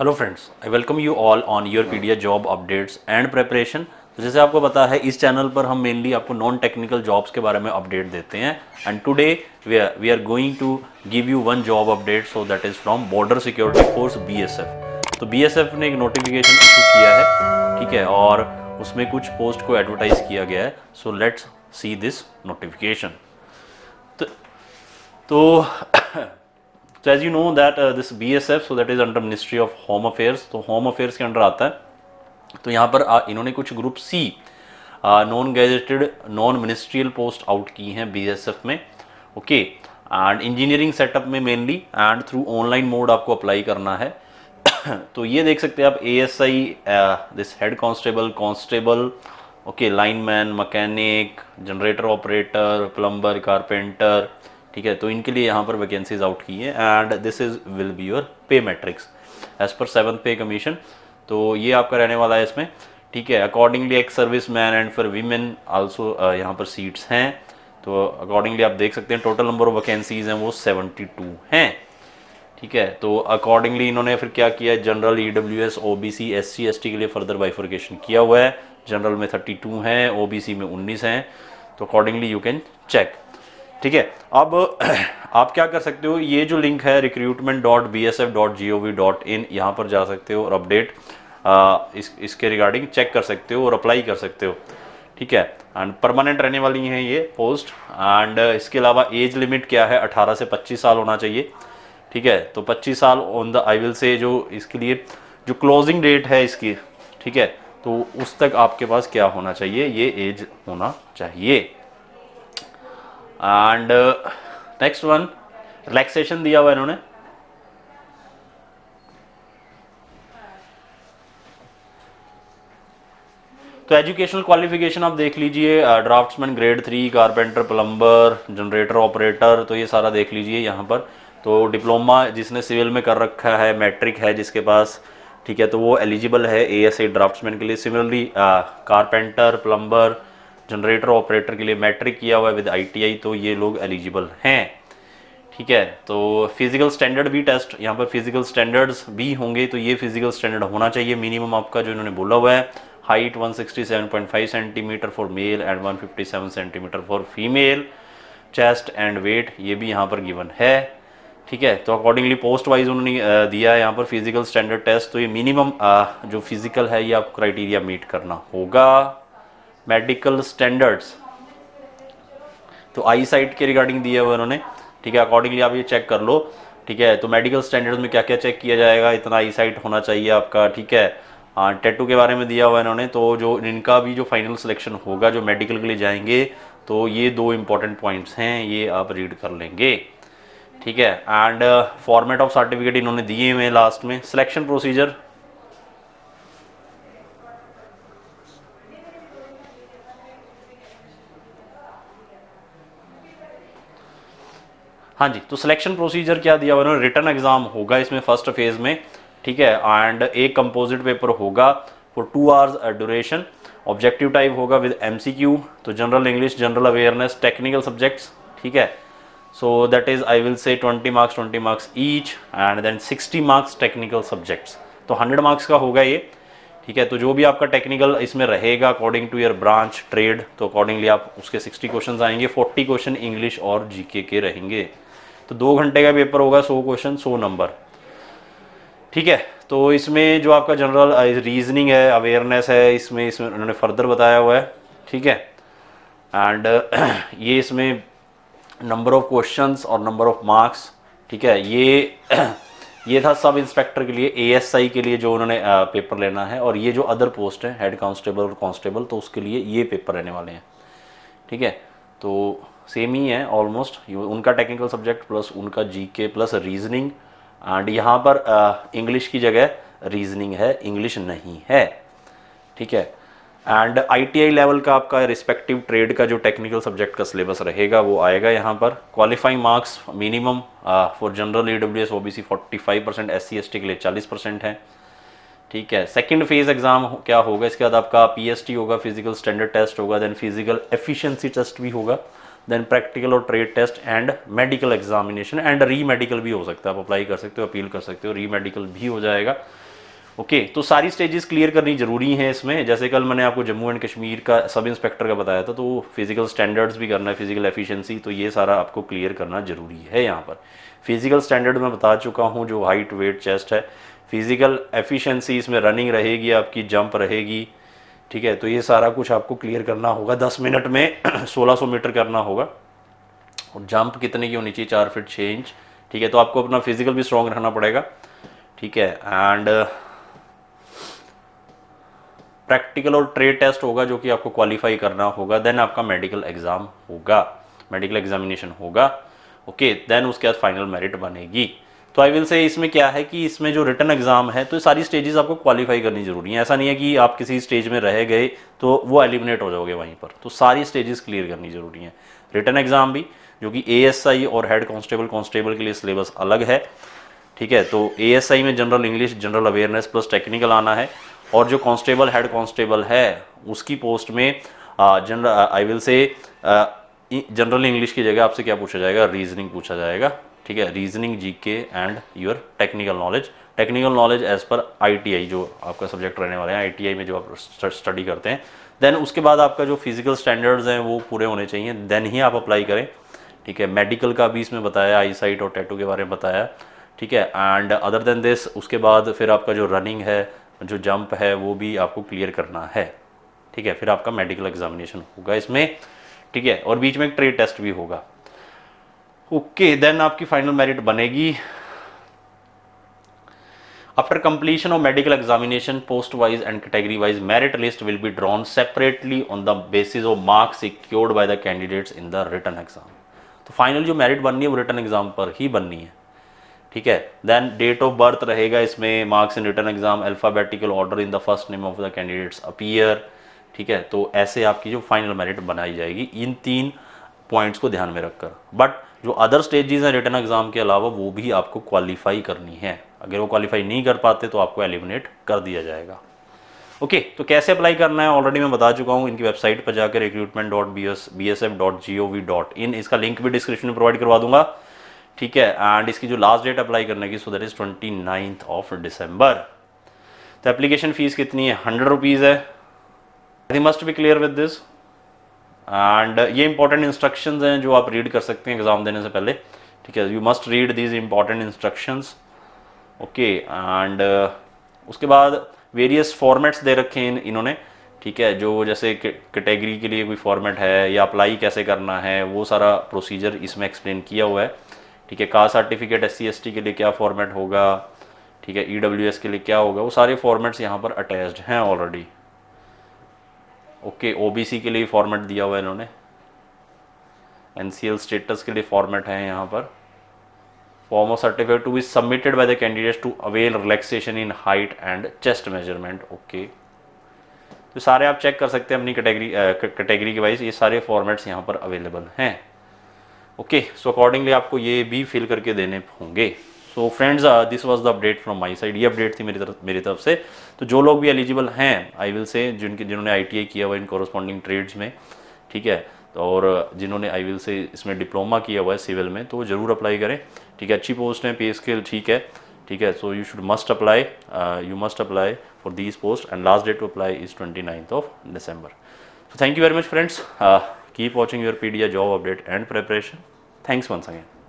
Hello friends, I welcome you all on your pedia job updates and preparation. तो जैसे आपको पता है, इस चैनल पर हम मेनली आपको नॉन टेक्निकल जॉब्स के बारे में अपडेट देते हैं। And today we are going to give you one job update, so that is from border security force BSF। तो BSF ने एक नोटिफिकेशन इशू किया है, ठीक है, और उसमें कुछ पोस्ट को एडवर्टाइज किया गया है। So let's see this notification. तो So as you know that this BSF, so that is under Ministry of Home Affairs, तो होम अफेयर्स के अंडर आता है। तो यहाँ पर इन्होंने कुछ group C non gazetted non ministerial post out की हैं BSF में, ओके। एंड इंजीनियरिंग सेटअप में mainly and through online mode आपको अप्लाई करना है। तो ये देख सकते हैं आप ASI, this head constable, constable, okay, lineman, mechanic, generator operator, plumber, carpenter, ठीक है। तो इनके लिए यहाँ पर वैकेंसीज आउट की है and this is will be your pay matrix as per 7th पे कमीशन। तो ये आपका रहने वाला है इसमें, ठीक है। Accordingly ex service man and for women also यहाँ पर सीट्स हैं। तो अकॉर्डिंगली आप देख सकते हैं टोटल नंबर ऑफ वैकेंसीज हैं वो 72 हैं, ठीक है। तो अकॉर्डिंगली इन्होंने फिर क्या किया, general, EWS, OBC, SC ST के लिए फर्दर बाइफर्केशन किया हुआ है। जनरल में 32 हैं, OBC में 19 हैं। तो अकॉर्डिंगली यू कैन चेक, ठीक है। अब आप क्या कर सकते हो, ये जो लिंक है recruitment.bsf.gov.in, यहाँ पर जा सकते हो और अपडेट इसके रिगार्डिंग चेक कर सकते हो और अप्लाई कर सकते हो, ठीक है। एंड परमानेंट रहने वाली हैं ये पोस्ट। एंड इसके अलावा एज लिमिट क्या है, 18 से 25 साल होना चाहिए, ठीक है। तो 25 साल ऑन द आई विल से जो इसके लिए जो क्लोजिंग डेट है इसकी, ठीक है, तो उस तक आपके पास क्या होना चाहिए, ये एज होना चाहिए। एंड नेक्स्ट वन, रिलैक्सेशन दिया हुआ है इन्होंने। तो एजुकेशनल क्वालिफिकेशन आप देख लीजिए, draughtsman grade 3, carpenter, plumber, generator operator, तो ये सारा देख लीजिए यहाँ पर। तो डिप्लोमा जिसने सिविल में कर रखा है, मैट्रिक है जिसके पास, ठीक है, तो वो एलिजिबल है ASI ड्राफ्ट्समैन के लिए। Similarly carpenter, plumber, generator operator के लिए मैट्रिक किया हुआ है विद ITI, तो ये लोग एलिजिबल हैं, ठीक है। तो फिजिकल स्टैंडर्ड भी टेस्ट, यहाँ पर फिजिकल स्टैंडर्ड्स भी होंगे। तो ये फिजिकल स्टैंडर्ड होना चाहिए मिनिमम आपका, जो इन्होंने बोला हुआ है, height 167.5 centimetre for male and 157 centimetre for female, chest and weight ये भी यहाँ पर गिवन है, ठीक है। तो अकॉर्डिंगली पोस्ट वाइज उन्होंने दिया है यहाँ पर फिजिकल स्टैंडर्ड टेस्ट। तो ये मिनिमम जो फिजिकल है ये आपको क्राइटेरिया मीट करना होगा। मेडिकल स्टैंडर्ड्स तो आई साइट के रिगार्डिंग दिए हुए उन्होंने, ठीक है। अकॉर्डिंगली आप ये चेक कर लो, ठीक है। तो मेडिकल स्टैंडर्ड्स में क्या क्या चेक किया जाएगा, इतना आई साइट होना चाहिए आपका, ठीक है। टैटू के बारे में दिया हुआ है इन्होंने। तो जो इनका भी जो फाइनल सिलेक्शन होगा, जो मेडिकल के लिए जाएंगे, तो ये 2 इंपॉर्टेंट पॉइंट्स हैं, ये आप रीड कर लेंगे, ठीक है। एंड फॉर्मेट ऑफ सर्टिफिकेट इन्होंने दिए हुए लास्ट में। सिलेक्शन प्रोसीजर, हाँ जी। तो सिलेक्शन प्रोसीजर क्या दिया हुआ है, रिटन एग्जाम होगा इसमें फर्स्ट फेज में, ठीक है। एंड एक कंपोजिट पेपर होगा for 2 hours duration. Objective type होगा विद MCQ। तो general English, general awareness, technical subjects, ठीक है। So that is I will say 20 marks each and then 60 marks technical subjects. तो 100 मार्क्स का होगा ये, ठीक है। तो जो भी आपका टेक्निकल इसमें रहेगा according to your branch trade, तो अकॉर्डिंगली आप उसके 60 क्वेश्चन आएंगे। 40 क्वेश्चन इंग्लिश और GK के रहेंगे। तो 2 घंटे का पेपर होगा, 100 क्वेश्चन 100 नंबर, ठीक है। तो इसमें जो आपका जनरल रीजनिंग है, अवेयरनेस है, इसमें उन्होंने फर्दर बताया हुआ है, ठीक है। एंड ये इसमें नंबर ऑफ क्वेश्चंस और नंबर ऑफ मार्क्स, ठीक है। ये था सब इंस्पेक्टर के लिए, ASI के लिए जो उन्होंने पेपर लेना है। और ये जो अदर पोस्ट है, हेड कांस्टेबल और कांस्टेबल, तो उसके लिए ये पेपर रहने वाले हैं, ठीक है। तो सेम ही है ऑलमोस्ट, उनका टेक्निकल सब्जेक्ट प्लस उनका GK प्लस रीजनिंग। एंड यहाँ पर इंग्लिश की जगह रीजनिंग है, इंग्लिश नहीं है, ठीक है। एंड ITI लेवल का आपका रिस्पेक्टिव ट्रेड का जो टेक्निकल सब्जेक्ट का सिलेबस रहेगा वो आएगा यहाँ पर। Qualifying marks minimum for general, EWS, OBC 45%, SC ST के लिए 40% है, ठीक है। सेकंड फेज एग्जाम क्या होगा, इसके बाद आपका PST होगा, फिजिकल स्टैंडर्ड टेस्ट होगा, देन फिजिकल एफिशिएंसी टेस्ट भी होगा, देन प्रैक्टिकल और trade test and medical examination. And re medical भी हो सकता है, आप अप्लाई कर सकते हो, अपील कर सकते हो, री मेडिकल भी हो जाएगा, ओके तो सारी स्टेजेस क्लियर करनी जरूरी है इसमें। जैसे कल मैंने आपको जम्मू एंड कश्मीर का सब इंस्पेक्टर का बताया था, तो फिजिकल स्टैंडर्ड्स भी करना है, फिजिकल एफिशिएंसी, तो ये सारा आपको क्लियर करना जरूरी है। यहाँ पर फिजिकल स्टैंडर्ड मैं बता चुका हूँ, जो हाइट वेट चेस्ट है। फिजिकल एफिशिएंसी इसमें रनिंग रहेगी आपकी, जंप रहेगी, ठीक है। तो ये सारा कुछ आपको क्लियर करना होगा 10 मिनट में 1600 मीटर करना होगा। और जंप कितने की होनी चाहिए, 4 फीट 6 इंच, ठीक है। तो आपको अपना फिजिकल भी स्ट्रॉन्ग रखना पड़ेगा, ठीक है। एंड प्रैक्टिकल और ट्रेड टेस्ट होगा जो कि आपको क्वालिफाई करना होगा। देन आपका मेडिकल एग्जाम होगा, मेडिकल एग्जामिनेशन होगा, ओके। देन उसके बाद फाइनल मेरिट बनेगी। तो आई विल से इसमें क्या है कि इसमें जो रिटन एग्जाम है, तो सारी स्टेजेस आपको क्वालिफाई करनी जरूरी है। ऐसा नहीं है कि आप किसी स्टेज में रह गए तो वो एलिमिनेट हो जाओगे वहीं पर, तो सारी स्टेजेस क्लियर करनी जरूरी है। रिटन एग्जाम भी, जो कि ASI और हेड कांस्टेबल के लिए सिलेबस अलग है, ठीक है। तो ASI में general English, general awareness plus technical आना है। और जो कांस्टेबल हेड कांस्टेबल है उसकी पोस्ट में जनरल आई विल से जनरल इंग्लिश की जगह आपसे क्या पूछा जाएगा, रीजनिंग पूछा जाएगा, ठीक है। Reasoning, GK and your technical knowledge. Technical knowledge as per ITI जो आपका सब्जेक्ट रहने वाले हैं, ITI में जो आप स्टडी करते हैं। देन उसके बाद आपका जो फिजिकल स्टैंडर्ड्स हैं वो पूरे होने चाहिए, देन ही आप अप्लाई करें, ठीक है। मेडिकल का भी इसमें बताया, आई साइट और टैटू के बारे में बताया, ठीक है। एंड अदर देन दिस उसके बाद फिर आपका जो रनिंग है, जो जंप है, वो भी आपको क्लियर करना है, ठीक है। फिर आपका मेडिकल एग्जामिनेशन होगा इसमें, ठीक है। और बीच में एक ट्रेड टेस्ट भी होगा, ओके। देन आपकी फाइनल मेरिट बनेगी। After completion of medical examination, post wise and category wise merit list will be drawn separately on the basis of marks secured by the candidates in the written exam. तो final जो merit बननी है वो written exam पर ही बननी है, ठीक है। देन डेट ऑफ बर्थ रहेगा इसमें, marks in written exam, alphabetical order in the first name of the candidates appear, ठीक है। तो ऐसे आपकी जो फाइनल मेरिट बनाई जाएगी इन 3 पॉइंट्स को ध्यान में रखकर। बट जो अदर स्टेजेस हैं रिटन एग्जाम के अलावा, वो भी आपको क्वालिफाई करनी है। अगर वो क्वालिफाई नहीं कर पाते तो आपको एलिमिनेट कर दिया जाएगा, ओके। तो कैसे अप्लाई करना है ऑलरेडी मैं बता चुका हूँ। इनकी वेबसाइट पर जाकर recruitment.bsf.gov.in, इसका लिंक भी डिस्क्रिप्शन में प्रोवाइड करवा दूंगा, ठीक है। एंड इसकी जो लास्ट डेट अप्लाई करने की, सो दैट इज 29 दिसंबर। तो एप्लीकेशन फीस कितनी है, 100 रुपीज़ है। I must be clear with this. And ये इंपॉर्टेंट इंस्ट्रक्शंस हैं जो आप रीड कर सकते हैं एग्जाम देने से पहले, ठीक है। You must read these important instructions, okay. And उसके बाद वेरियस फॉर्मेट्स दे रखे हैं इन्होंने, ठीक है। जो जैसे कैटेगरी के लिए कोई फॉर्मेट है या अप्लाई कैसे करना है, वो सारा प्रोसीजर इसमें एक्सप्लेन किया हुआ है, ठीक है। कास्ट सर्टिफिकेट SC/ST के लिए क्या फॉर्मेट होगा, ठीक है। EWS के लिए क्या होगा, वो सारे फॉर्मेट्स यहाँ पर अटैच्ड हैं ऑलरेडी, ओके। OBC के लिए फॉर्मेट दिया हुआ है इन्होंने, NCL स्टेटस के लिए फॉर्मेट है यहाँ पर। Form of certificate to be submitted by the candidates to avail relaxation in height and chest measurement, okay. तो सारे आप चेक कर सकते हैं अपनी कैटेगरी के वाइज, ये सारे फॉर्मेट्स यहाँ पर अवेलेबल हैं, ओके। सो अकॉर्डिंगली आपको ये भी फिल करके देने होंगे। So friends, this was the update from my side. ये अपडेट थी मेरी तरफ से। तो जो लोग भी एलिजिबल हैं, आई विल से, जिन्होंने ITI किया हुआ इन कोरस्पॉन्डिंग ट्रेड्स में, ठीक है, और जिन्होंने आई विल से इसमें डिप्लोमा किया हुआ है सिविल में, तो वो जरूर अप्लाई करें, ठीक है। अच्छी पोस्ट है, पे स्केल ठीक है, ठीक है। So you should must apply, you must apply for these post and last date to apply is 29 December. So thank you very much friends, keep watching your PDA job update and preparation. Thanks once again.